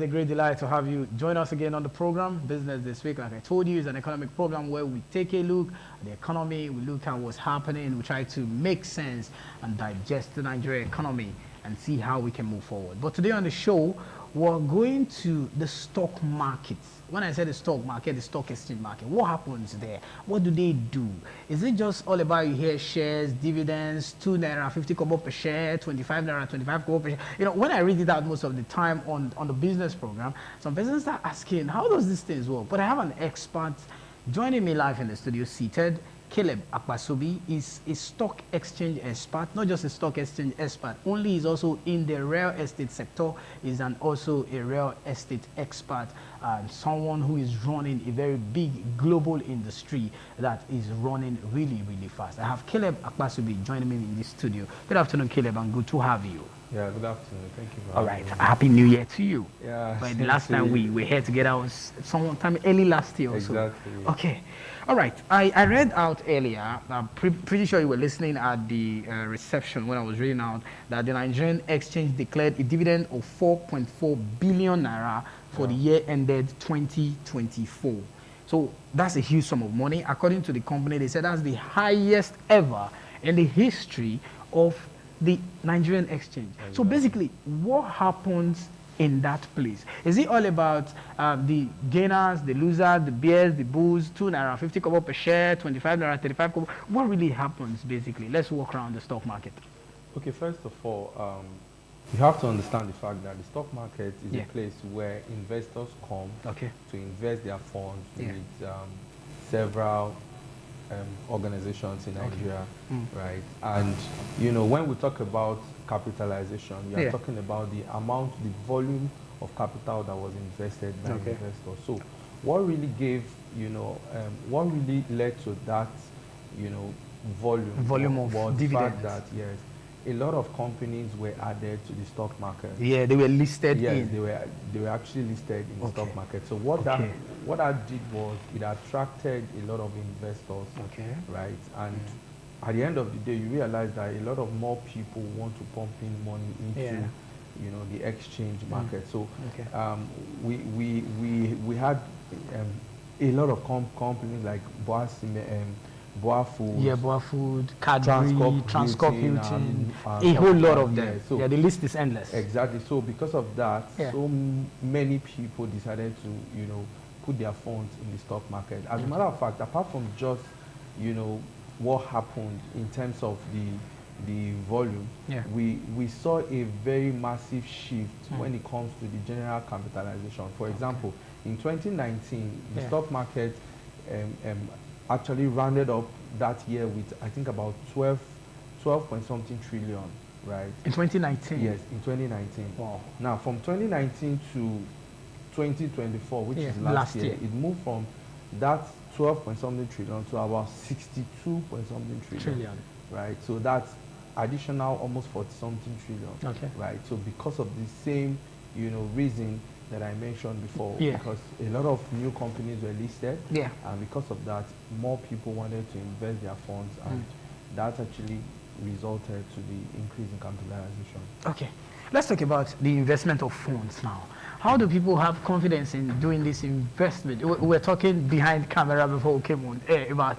It's a great delight to have you join us again on the program. Business This Week, like I told you, is an economic program where we take a look at the economy, we look at what's happening, we try to make sense and digest the Nigerian economy and see how we can move forward. But today on the show, we're going to the stock markets. When I say the stock market, the stock exchange market, what happens there? What do they do? Is it just all about you hear shares, dividends, 2 naira 50 kobo per share, 25 naira 25 kobo per share? You know, when I read it out most of the time on the business program, some persons start asking, how does these things work? But I have an expert joining me live in the studio seated. Caleb Akpasubi is a stock exchange expert, not just a stock exchange expert, only is also in the real estate sector, is also a real estate expert, someone who is running a very big global industry that is running really, really fast. I have Caleb Akpasubi joining me in this studio. Good afternoon, Caleb, and good to have you. Yeah, good afternoon. Thank you for All right, Happy New Year to you. Yeah. But the last time we were here together was sometime early last year or so. Exactly. Okay. All right. I read out earlier, I'm pretty sure you were listening at the reception when I was reading out, that the Nigerian Exchange declared a dividend of 4.4 billion naira for the year ended 2024. So that's a huge sum of money. According to the company, they said that's the highest ever in the history of the Nigerian Exchange. Exactly. So basically, what happens in that place? Is it all about the gainers, the losers, the bears, the bulls, 2 naira 50 kobo per share, 25 naira 35 kobo? What really happens basically? Let's walk around the stock market. Okay, first of all, you have to understand the fact that the stock market is a place where investors come to invest their funds with several organizations in Nigeria, right? And you know, when we talk about capitalization, we are talking about the amount, the volume of capital that was invested by investors. So, what really gave, what really led to that, volume of was the dividends. fact that a lot of companies were added to the stock market. Yeah, they were listed in. Yes, they were actually listed in the stock market. So what that did was it attracted a lot of investors. Right? And at the end of the day, you realize that a lot of more people want to pump in money into the exchange market. So we had a lot of companies like Boa Food, Boa Food, Cadbury, Transcorp Hilton, a whole lot of them. So the list is endless. Exactly. So because of that, so many people decided to, put their funds in the stock market. As a matter of fact, apart from just, what happened in terms of the volume, we saw a very massive shift when it comes to the general capitalization. For example, in 2019, the stock market actually rounded up that year with, I think, about 12 point something trillion, right? In 2019? Yes, in 2019. Wow. Now, from 2019 to 2024, which is last year, it moved from that 12 point something trillion to about 62 point something trillion. Right? So that's additional almost 40 something trillion. Right? So because of the same, reason that I mentioned before, because a lot of new companies were listed, and because of that, more people wanted to invest their funds, and that actually resulted to the increase in capitalization. Okay, let's talk about the investment of funds now. How do people have confidence in doing this investment? We're talking behind camera before we came on air about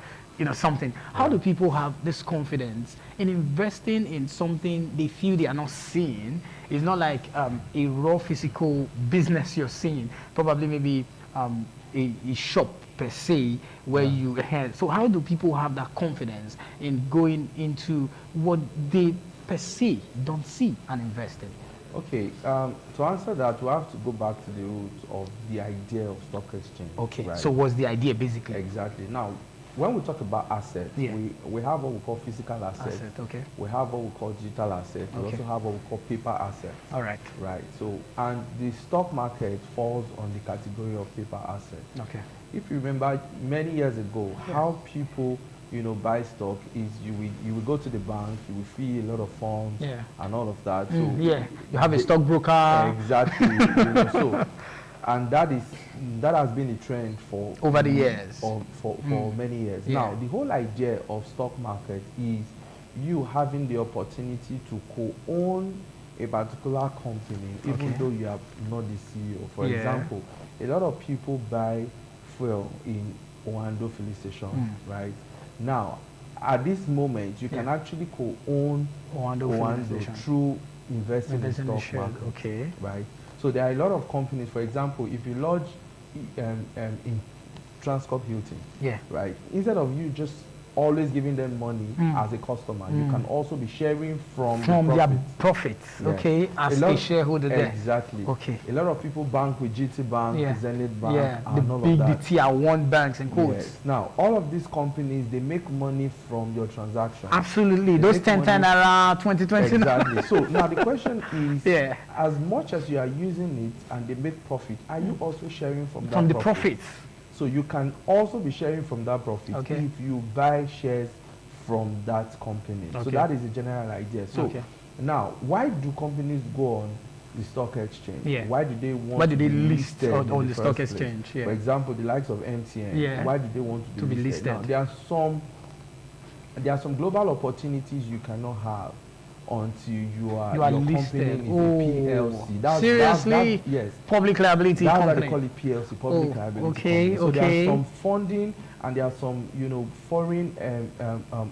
something. How do people have this confidence in investing in something they feel they are not seeing? It's not like a raw physical business you're seeing, probably maybe a shop per se where you had. So how do people have that confidence in going into what they per se don't see and invest in? Okay, to answer that, we have to go back to the roots of the idea of stock exchange. Okay, right? So what's the idea basically? Exactly. Now, when we talk about assets, we have what we call physical assets. We have what we call digital assets. We also have what we call paper assets. All right. Right. So, and the stock market falls on the category of paper assets. Okay. If you remember many years ago, how people buy stock is you will go to the bank, you will fill a lot of forms and all of that. So you have a stockbroker. Exactly. So, and that has been a trend for over the years, for many years. Now, the whole idea of stock market is you having the opportunity to co-own a particular company, even though you are not the CEO. For example, a lot of people buy fuel in Owando filling station, right? Now, at this moment, you can actually co-own Owando through investing in the stock market, right? So there are a lot of companies. For example, if you lodge in Transcorp Hilton, right? Instead of you just always giving them money as a customer, you can also be sharing from their profits, as a shareholder there. Exactly. A lot of people bank with GT Bank, Zenith Bank, and all of that. The tier 1 banks and quotes. Now, all of these companies, they make money from your transaction. Absolutely. Those 10 around 2020. Exactly. So now the question is, as much as you are using it and they make profit, are you also sharing from that the profits? So you can also be sharing from that profit if you buy shares from that company. So that is the general idea. So now, why do companies go on the stock exchange? Why do they want to be listed on the stock exchange? For example, the likes of MTN. Why do they want to be listed? Now, there are some global opportunities you cannot have until your listed. Company is a PLC. Seriously? Yes. Public liability company. That's why they call it PLC, public liability company. So there are some funding and there are some, foreign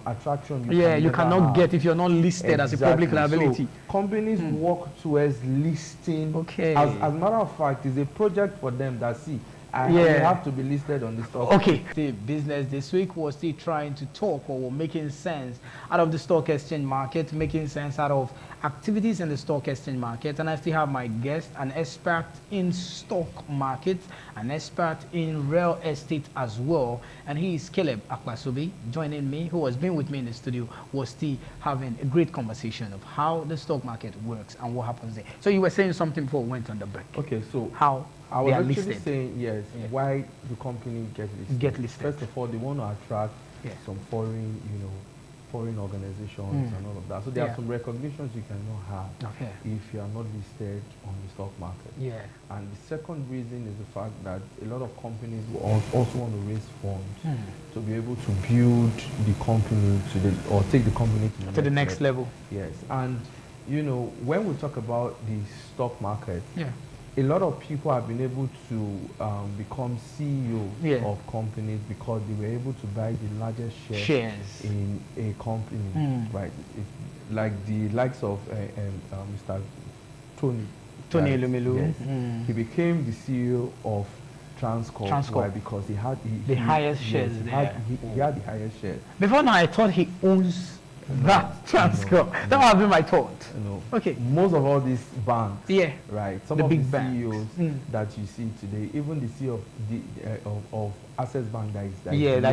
attraction you cannot get if you're not listed as a public liability. So companies work towards listing. As a matter of fact, it's a project for them that you have to be listed on the stock. The business this week was still trying to talk or making sense out of the stock exchange market, making sense out of activities in the stock exchange market. And I still have my guest, an expert in stock markets, an expert in real estate as well. And he is Caleb Akwasobi, joining me, who has been with me in the studio, was still having a great conversation of how the stock market works and what happens there. So you were saying something before we went on the break. So how I was actually listed. saying, why the company get listed. First of all, they want to attract some foreign, foreign organizations and all of that. So there are some recognitions you cannot have if you are not listed on the stock market. And the second reason is the fact that a lot of companies will also want to raise funds to be able to build the company or take the company to the next level. Yes. And when we talk about the stock market, a lot of people have been able to become CEO of companies because they were able to buy the largest shares in a company, right? Like the likes of Mr. Tony Elumelu. He became the CEO of Transcorp. Why? Because he had the highest shares there. He had the highest shares. Before now, I thought he owns that Transcorp. That would have been my thought. Most of all these banks, right? Some the of big the banks. CEOs that you see today, even the CEO of Access Bank that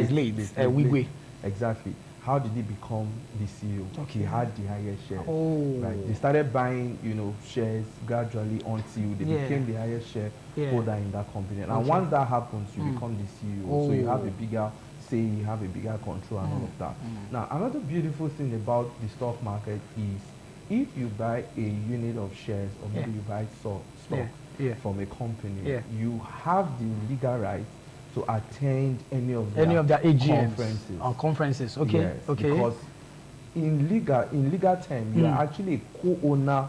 is late. Wigwe. Exactly. How did he become the CEO? He had the highest shares. Right. They started buying, shares gradually until they became the highest shareholder in that company. And once that happens, you become the CEO. So you have a bigger say, you have a bigger control and all of that. Now, another beautiful thing about the stock market is if you buy a unit of shares or maybe you buy stock from a company, you have the legal right to attend any of their AGMs conferences. Because in legal terms, you are actually a co-owner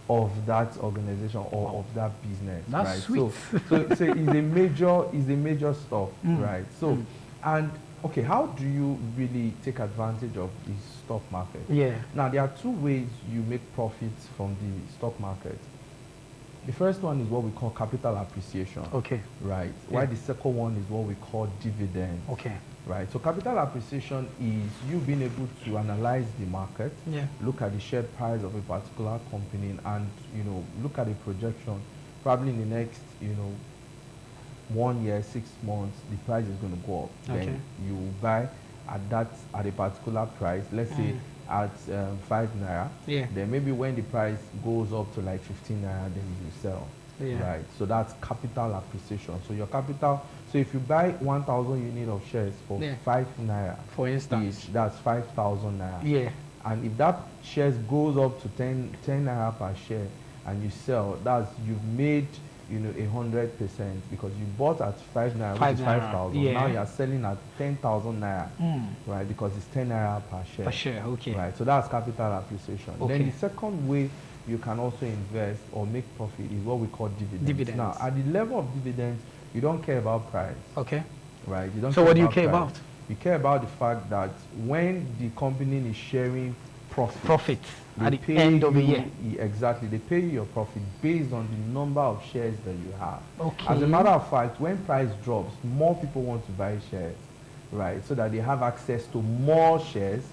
of that organization or of that business. That's right? sweet. So it's a major stuff, right? So and how do you really take advantage of the stock market? Now, there are two ways you make profits from the stock market. The first one is what we call capital appreciation. Right. While the second one is what we call dividends. Right. So capital appreciation is you being able to analyze the market, look at the share price of a particular company, and look at a projection. Probably in the next 1 year, 6 months, the price is going to go up. Then you buy at a particular price, let's say at 5 naira. Then maybe when the price goes up to like 15 naira, then you sell. Right. So that's capital appreciation. So your capital. So if you buy 1,000 units of shares for 5 naira, for instance, each, that's 5,000 naira. And if that shares goes up to 10 naira per share, and you sell, you've made 100% because you bought at 5 naira, which is 5,000. Now you are selling at 10,000 naira, right? Because it's 10 naira per share. Per share, Right. So that's capital appreciation. Then the second way you can also invest or make profit is what we call dividends. Now, at the level of dividends, you don't care about price. Okay. Right? You don't so what do you care about? You care about the fact that when the company is sharing profit at the end of the year. Exactly. They pay you your profit based on the number of shares that you have. Okay. As a matter of fact, when price drops, more people want to buy shares, right? So that they have access to more shares,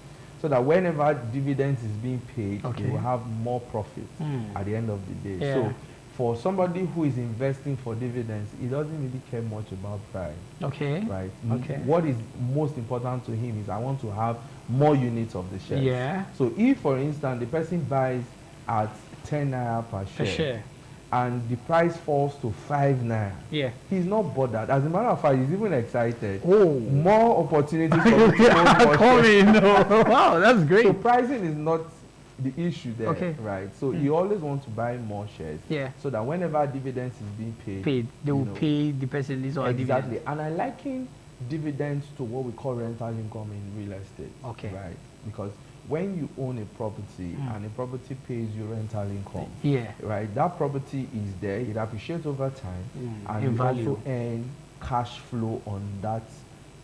so that whenever dividends is being paid, they will have more profit at the end of the day. So for somebody who is investing for dividends, he doesn't really care much about price. Okay. Right? Okay. What is most important to him is I want to have more units of the shares. Yeah. So if, for instance, the person buys at 10 naira per share, and the price falls to 5 naira, he's not bothered. As a matter of fact, he's even excited. Oh, more opportunities for me to coming. Wow, that's great. So pricing is not the issue there, right? So you always want to buy more shares, so that whenever dividends is being paid, they will pay the person this or exactly. And I liken dividends to what we call rental income in real estate, right? Because when you own a property and a property pays you rental income, right? That property is there; it appreciates over time, and you also earn cash flow on that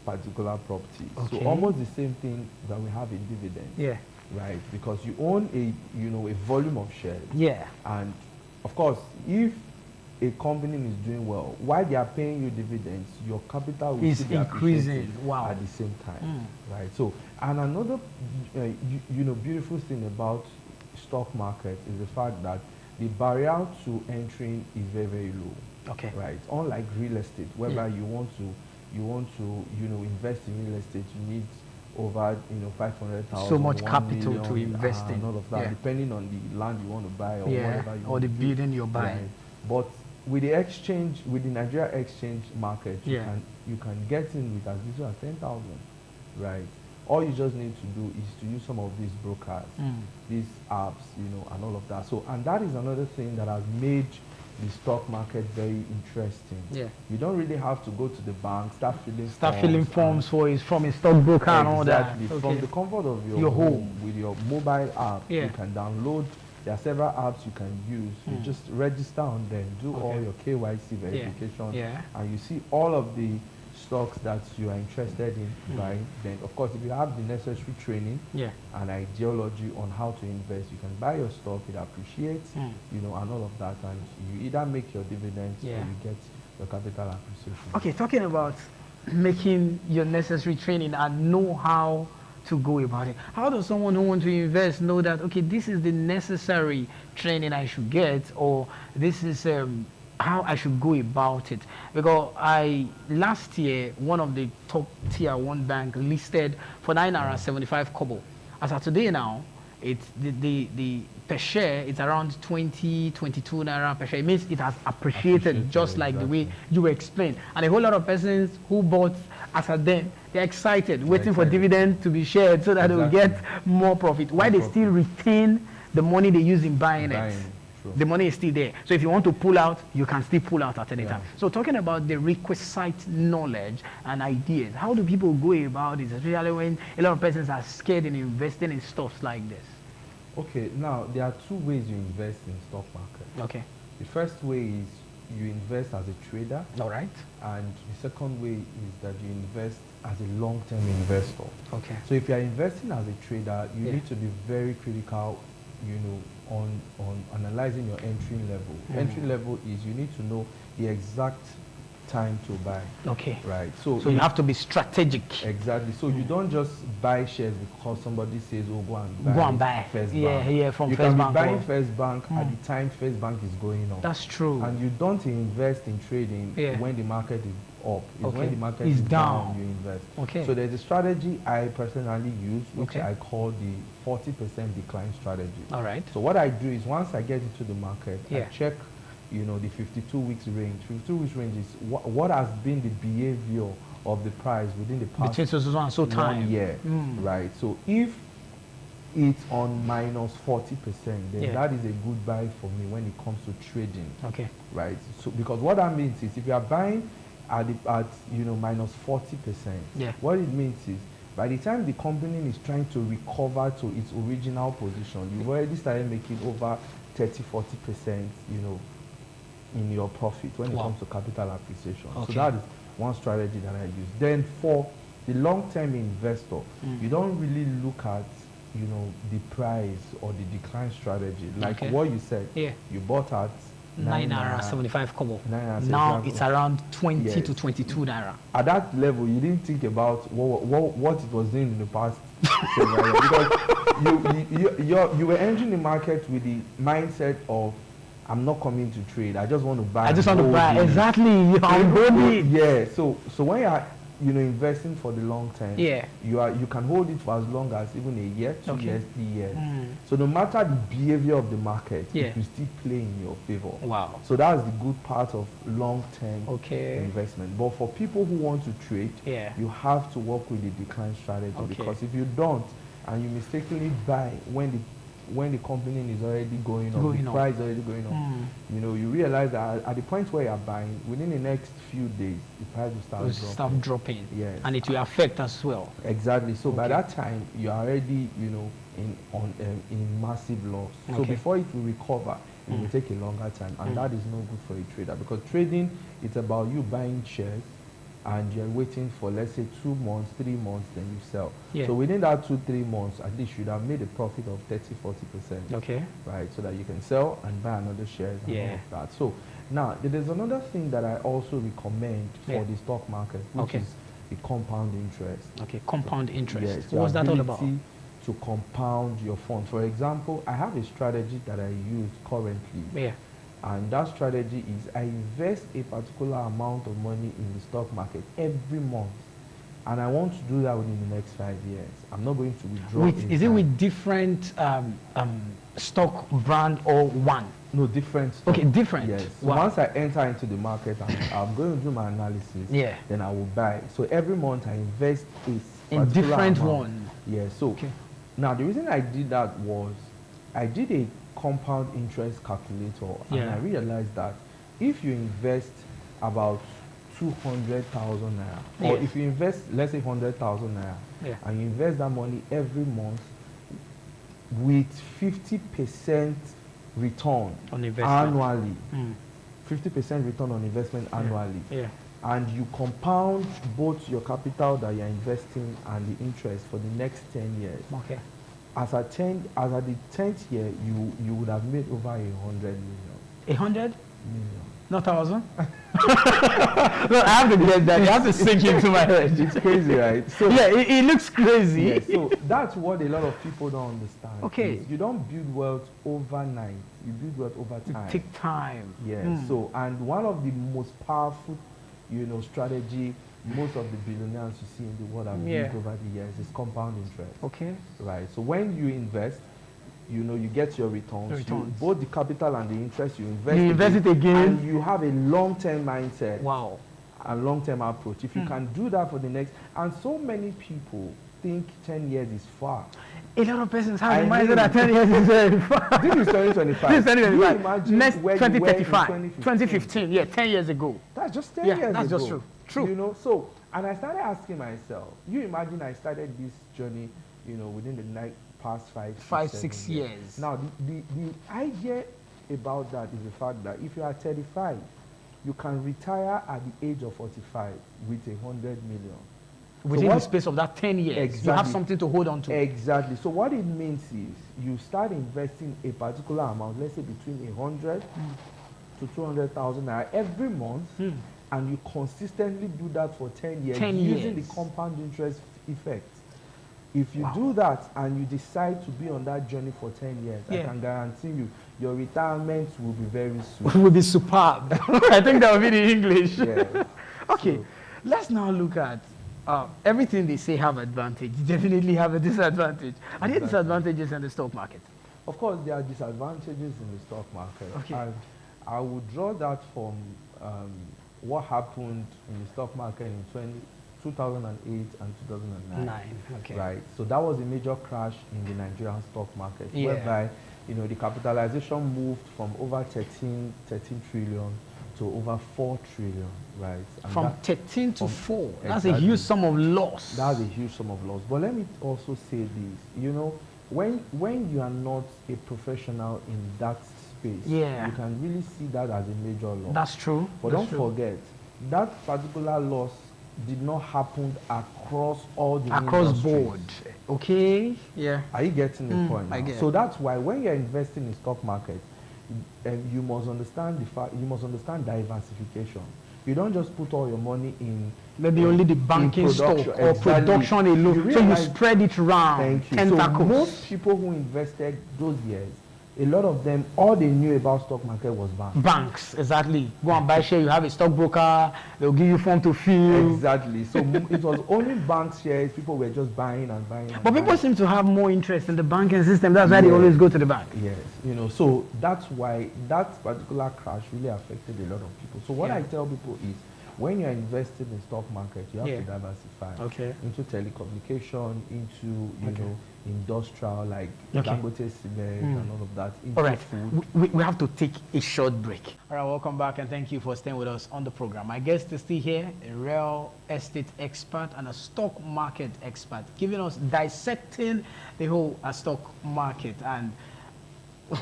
particular property. So almost the same thing that we have in dividends. Right, because you own a volume of shares. And of course, if a company is doing well, while they are paying you dividends, your capital will is increasing. At the same time. Right. So, and another beautiful thing about stock market is the fact that the barrier to entering is very, very low. Right. Unlike real estate, whereby you want to invest in real estate, you need over 500,000, so much capital to invest in, and all of that, depending on the land you want to buy or whatever you or the building you're buying. Right. But with the exchange, with the Nigeria exchange market, you can get in with as little as 10,000, right? All you just need to do is to use some of these brokers, these apps, and all of that. So, and that is another thing that has made the stock market very interesting. You don't really have to go to the bank, start filling forms from a stockbroker and all that. From the comfort of your home with your mobile app, you can download. There are several apps you can use. You just register on them, do all your KYC verification, and you see all of the stocks that you are interested in buying. Then, of course, if you have the necessary training and ideology on how to invest, you can buy your stock, it appreciates, and all of that, and you either make your dividends or you get your capital appreciation. Okay, talking about making your necessary training and know how to go about it. How does someone who wants to invest know that, okay, this is the necessary training I should get, or this is how I should go about it? Because last year, one of the top tier 1 bank listed for 9.75 kobo. As of today now, it's the per share, it's around 22 naira per share. It means it has appreciated just like the way you explained. And a whole lot of persons who bought as at then, they're excited, waiting for dividend to be shared so that they will get more profit. Why they still retain the money they use in buying it? Sure. The money is still there. So if you want to pull out, you can still pull out at any time. So talking about the requisite knowledge and ideas, how do people go about it, especially when a lot of persons are scared in investing in stocks like this? Okay, now there are 2 ways you invest in stock market. Okay. The first way is you invest as a trader. All right. And the second way is that you invest as a long-term investor. Okay. So if you are investing as a trader, you need to be very critical, on analyzing your entry level. Entry level is you need to know the exact time to buy. Okay. Right. So you have to be strategic. Exactly. So you don't just buy shares because somebody says, "Oh, go and buy First Bank." From you First can Bank. You can be buying First Bank at the time First Bank is going on. That's true. And you don't invest in trading when the market is up. When the market is down, you invest. Okay. So there's a strategy I personally use, which I call the 40% decline strategy. All right. So what I do is once I get into the market, I check, the 52 weeks range. 52 weeks range is what has been the behavior of the price within the past one year, right? So if it's on minus 40%, then that is a good buy for me when it comes to trading. Okay. Right. So because what that means is if you are buying at minus 40%, what it means is by the time the company is trying to recover to its original position, you've already started making over 30-40%, you know, in your profit when it comes to capital appreciation. So that is one strategy that I use. Then for the long-term investor, you don't really look at, you know, the price or the decline strategy. Like what you said, you bought at 9 naira 75 kobo. Now it's around 20 to 22 naira. At that level, you didn't think about what it was doing in the past. Because you were entering the market with the mindset of, I'm not coming to trade. I just want to buy. I just want to buy. Exactly. I'm holding. Yeah. So when you are, you know, investing for the long term, you can hold it for as long as even a year, 2 years, 3 years. So no matter the behavior of the market, it will still play in your favor. Wow. So that's the good part of long-term investment. But for people who want to trade, you have to work with the decline strategy, because if you don't and you mistakenly buy when the company is already going up, the price is already going up, you know, you realize that at the point where you're buying, within the next few days, the price will start dropping. Yes. And it will affect as well. Exactly. So by that time, you're already, you know, in massive loss. So before it will recover, it will take a longer time. And that is no good for a trader, because trading, it's about you buying shares and you're waiting for, let's say, 2 months, 3 months, then you sell. So within that 2-3 months, at least you should have made a profit of 30-40%. Right, so that you can sell and buy another shares and all of that. So now, there's another thing that I also recommend for the stock market, which is the compound interest. Compound interest. Yes, what's that all about? To compound your fund. For example, I have a strategy that I use currently. And that strategy is I invest a particular amount of money in the stock market every month. And I want to do that within the next 5 years. I'm not going to withdraw. Is it with different stock brand or one? No, different stock. Okay, different. Yes. So once I enter into the market and I'm going to do my analysis, then I will buy. So every month I invest in different one. Yes. So now the reason I did that was I did a compound interest calculator, and I realized that if you invest about 200,000 naira, or if you invest, let's say 100,000 naira, and you invest that money every month with 50% return on annually, 50% return on investment annually, and you compound both your capital that you're investing and the interest for the next 10 years. As at the 10th year, you would have made over 100 million. 100 million? Not 1,000? No, I have to get that. You have to sink into my head. It's crazy, right? So it looks crazy. So that's what a lot of people don't understand. You don't build wealth overnight. You build wealth over time. It takes time. So, and one of the most powerful, you know, strategy most of the billionaires you see in the world have built over the years is compound interest. Right. So when you invest, you know, you get your returns. Both the capital and the interest you invest it again. And you have a long-term mindset. And long-term approach. If you can do that for the next, and so many people think 10 years is far. A lot of persons have the mindset that 10 years is very far. This is 2025. This is 2025. Next 2035. 2015. 10 years ago. That's just 10 years ago. That's just true. You know, so, and I started asking myself, you imagine I started this journey, you know, within the past 5-6 years. Now, the idea about that is the fact that if you are 35, you can retire at the age of 45 with 100 million. Within the space of that 10 years, you have something to hold on to. Exactly. So what it means is you start investing a particular amount, let's say between 100 to 200,000 naira every month, and you consistently do that for 10 years using the compound interest effect. If you do that and you decide to be on that journey for 10 years, I can guarantee you, your retirement will be very soon. It will be superb. I think that will be the English. Okay, so let's now look at everything they say have advantage. Definitely have a disadvantage. Are there disadvantages in the stock market? Of course, there are disadvantages in the stock market. And I would draw that from what happened in the stock market in 2008 and 2009. Right. So that was a major crash in the Nigerian stock market, whereby, you know, the capitalization moved from over 13 trillion to to over 4 trillion, right? And from 13 to 4. Exactly. That's a huge sum of loss. That's a huge sum of loss. But let me also say this, you know, when you are not a professional in that space, you can really see that as a major loss. That's true. But don't forget, that particular loss did not happen across all the across board. Okay. Yeah. Are you getting the point now? I get. So that's why when you're investing in stock market, you must understand the fact. You must understand diversification. You don't just put all your money in maybe only the banking stock or production alone. So you spread it around. Thank you. So most people who invested those years, a lot of them, all they knew about stock market was banks. Banks, exactly. Go and buy share, you have a stockbroker, they'll give you form to fill. Exactly. So it was only bank shares, people were just buying and buying and But people seem to have more interest in the banking system. That's why they always go to the bank. Yes. You know, so that's why that particular crash really affected a lot of people. So what I tell people is, when you're investing in stock market, you have to diversify into telecommunication, into, you know, industrial, like Dangote cement and all of that, into food. We have to take a short break. All right, welcome back and thank you for staying with us on the program. My guest is still here, a real estate expert and a stock market expert, giving us dissecting the whole stock market. And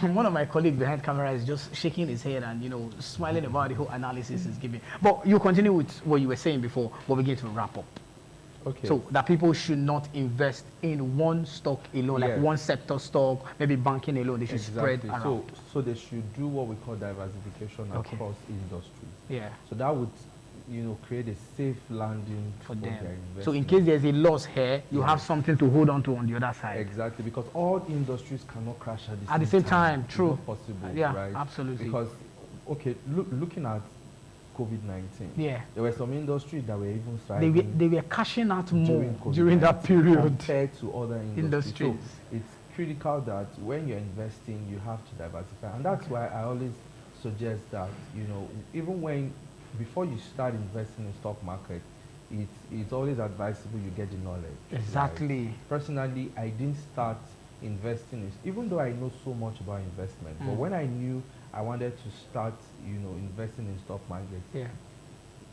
one of my colleagues behind camera is just shaking his head and, you know, smiling about the whole analysis he's giving. But you continue with what you were saying before, we'll begin to wrap up. Okay. So that people should not invest in one stock alone, like one sector stock, maybe banking alone. They should spread around. So they should do what we call diversification across industries. Yeah. So that would, you know, create a safe landing for them. So in case there's a loss here, you have something to hold on to on the other side. Exactly, because all industries cannot crash at the same time. True. It's not possible. Yeah, right? Absolutely. Because, okay, looking at COVID-19, there were some industries that were even thriving. They were cashing out more during that period compared to other industries. So it's critical that when you're investing, you have to diversify, and that's why I always suggest that, you know, even before you start investing in stock market, it's always advisable you get the knowledge. Exactly. Right? Personally, I didn't start investing even though I know so much about investment, but when I knew I wanted to start, you know, investing in stock market,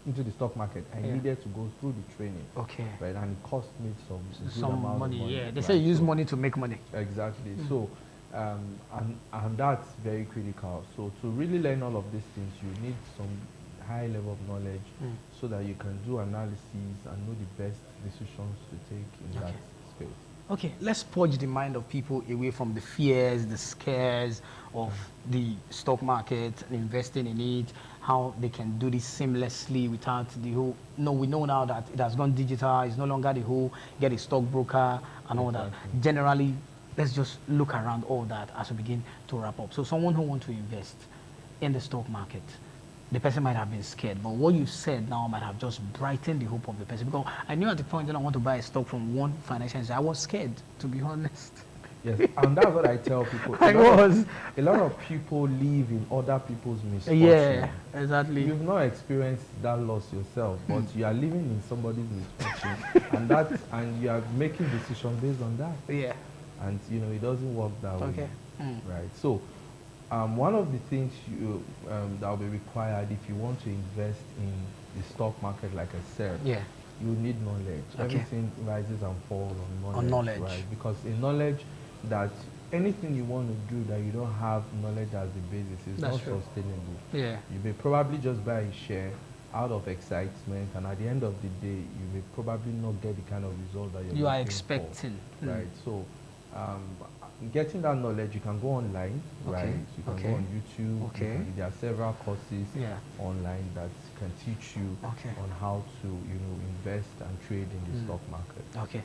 into the stock market, I needed to go through the training. Okay. Right, and it cost me some amount money. Of money. Yeah, they say use money to make money. Exactly. So, and that's very critical. So to really learn all of these things, you need some high level of knowledge so that you can do analysis and know the best decisions to take in that space. Okay, let's purge the mind of people away from the fears, the scares of the stock market, investing in it, how they can do this seamlessly without the whole, no, we know now that it has gone digital, it's no longer the whole get a stockbroker and all that. Generally, let's just look around all that as we begin to wrap up. So someone who wants to invest in the stock market, the person might have been scared, but what you said now might have just brightened the hope of the person. Because I knew at the point that I want to buy a stock from one financial institution, I was scared, to be honest. Yes, and that's what I tell people. A lot of people live in other people's misfortune. Yeah, exactly. You've not experienced that loss yourself, but you are living in somebody's misfortune, and you are making decisions based on that. Yeah. And you know it doesn't work that way. Okay. Right. So. One of the things that will be required if you want to invest in the stock market, like I said, you need knowledge. Everything rises and falls on knowledge. Right? Because in knowledge, that anything you want to do that you don't have knowledge as the basis is not sustainable. Yeah. You may probably just buy a share out of excitement, and at the end of the day, you may probably not get the kind of result that you are expecting. Right. So. Getting that knowledge, you can go online, right? You can go on YouTube. There are several courses online that can teach you on how to, you know, invest and trade in the stock market. Okay.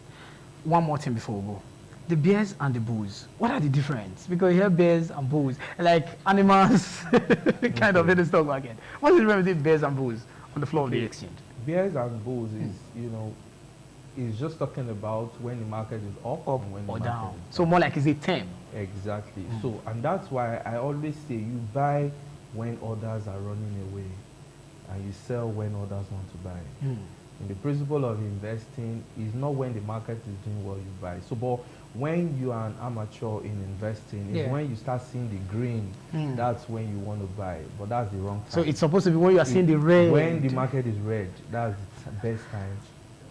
One more thing before we go. The bears and the bulls, what are the difference? Because you have bears and bulls, like animals kind of in the stock market. What's the difference between bears and bulls on the floor of the exchange? Bears and bulls is, you know, is just talking about when the market is up and when the market down. Is down. So more like is a term. Exactly. So, and that's why I always say you buy when others are running away and you sell when others want to buy. And the principle of investing is not when the market is doing well you buy. So, but when you are an amateur in investing, is when you start seeing the green, that's when you want to buy. But that's the wrong time. So it's supposed to be when you are seeing the red. When the market is red, that's the best time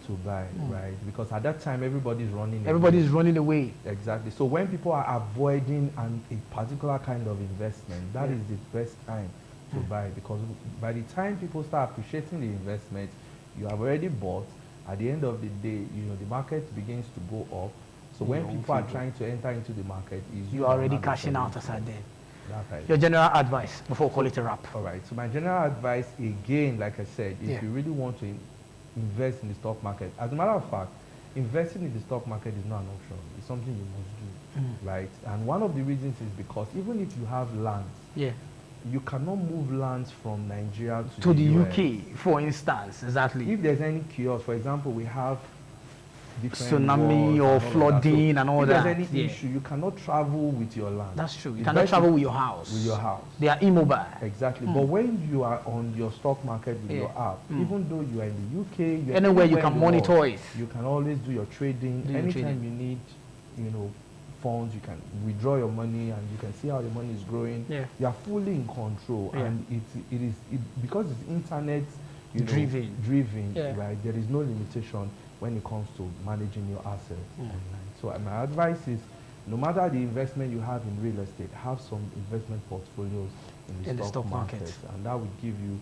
to buy, right? Because at that time, everybody's running away. Exactly. So when people are avoiding a particular kind of investment, that is the best time to buy, because by the time people start appreciating the investment, you have already bought. At the end of the day, the market begins to go up. So when people are trying to enter into the market, you are already cashing out as at then. Right. Your general advice before we call it a wrap. All right. So my general advice, again, like I said, if you really want to invest in the stock market, as a matter of fact, investing in the stock market is not an option. It's something you must do, right? And one of the reasons is because even if you have lands, you cannot move lands from Nigeria to the US. UK, for instance. Exactly. If there's any chaos, for example, we have tsunami or flooding and all that. If there's any issue, you cannot travel with your land. That's true. You cannot travel with your house. They are immobile. Exactly. But when you are on your stock market with your app, even though you are in the UK, you're anywhere you can monitor it. You can always do your trading. Anytime you need, funds, you can withdraw your money and you can see how your money is growing. You are fully in control, and it is because it's internet driven, right? There is no limitation when it comes to managing your assets online. So my advice is, no matter the investment you have in real estate, have some investment portfolios in the stock market, and that will give you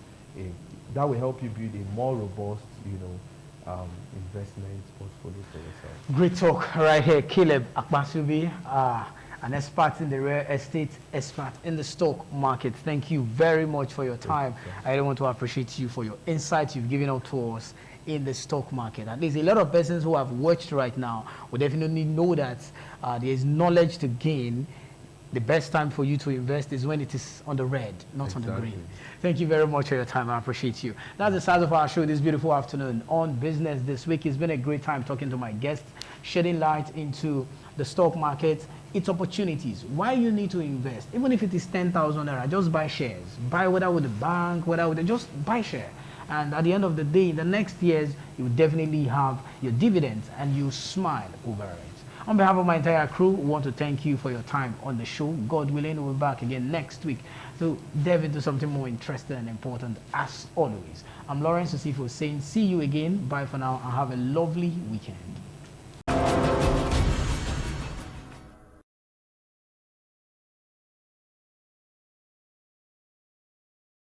that will help you build a more robust, investment portfolio for yourself. Great talk right here, Caleb Akpansubi, an expert in the real estate, expert in the stock market. Thank you very much for your time. I really want to appreciate you for your insights you've given out to us in the stock market. At least a lot of persons who have watched right now will definitely know that there is knowledge to gain. The best time for you to invest is when it is on the red, not on the green. Thank you very much for your time. I appreciate you. That's the size of our show this beautiful afternoon on Business This Week. It's been a great time talking to my guests, shedding light into the stock market, its opportunities, why you need to invest. Even if it is 10,000 naira, just buy shares. Buy whether with the bank, whether with just buy share. And at the end of the day, in the next years, you will definitely have your dividends and you smile over it. On behalf of my entire crew, we want to thank you for your time on the show. God willing, we'll be back again next week to delve into something more interesting and important as always. I'm Lawrence Osifo saying see you again. Bye for now and have a lovely weekend.